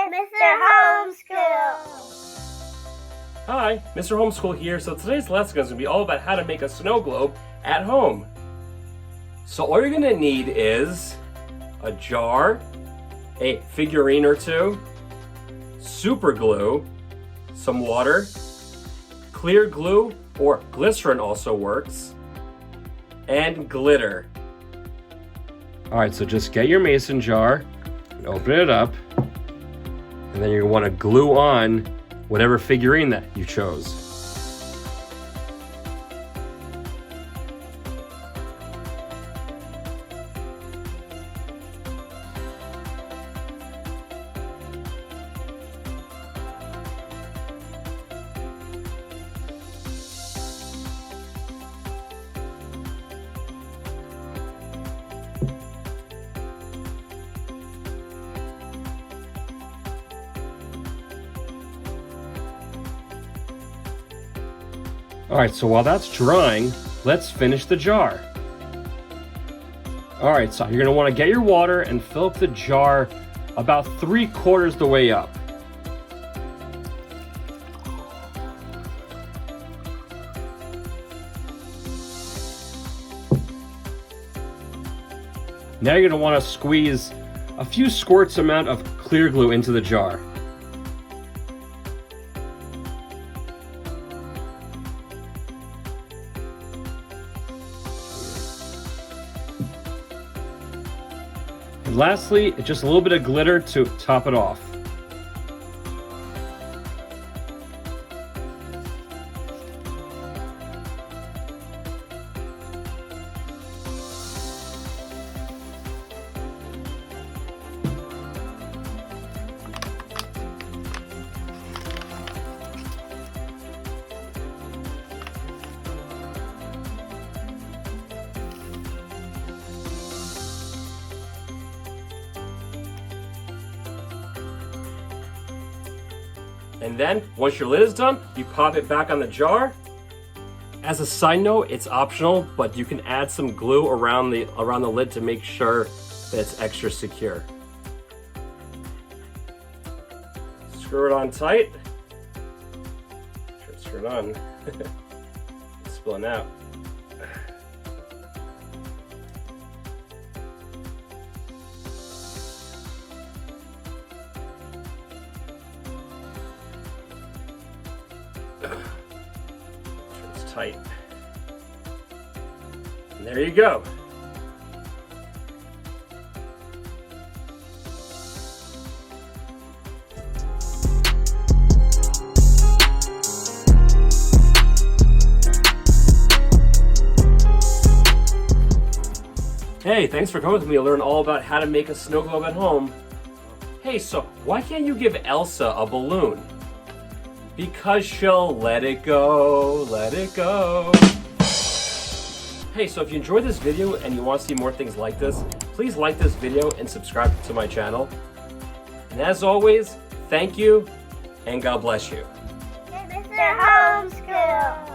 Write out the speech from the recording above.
Mr. Homeschool. Hi, Mr. Homeschool here. So today's lesson is going to be all about how to make a snow globe at home. So all you're going to need is a jar, a figurine or two, super glue, some water, clear glue or glycerin also works, and glitter. Alright, so just get your mason jar and open it up, and then you're going to want to glue on whatever figurine that you chose. Alright, so while that's drying, let's finish the jar. Alright, so you're going to want to get your water and fill up the jar about 3/4 the way up. Now you're going to want to squeeze a few squirts amount of clear glue into the jar. And lastly, just a little bit of glitter to top it off. And then, once your lid is done, you pop it back on the jar. As a side note, it's optional, but you can add some glue around the lid to make sure that it's extra secure. Screw it on tight. Screw it on. It's spilling out. It's tight. And there you go. Hey, thanks for coming with me to learn all about how to make a snow globe at home. Hey, so why can't you give Elsa a balloon? Because she'll let it go, let it go. Hey, so if you enjoyed this video and you want to see more things like this, please like this video and subscribe to my channel. And as always, thank you and God bless you. Mr. Homeschool.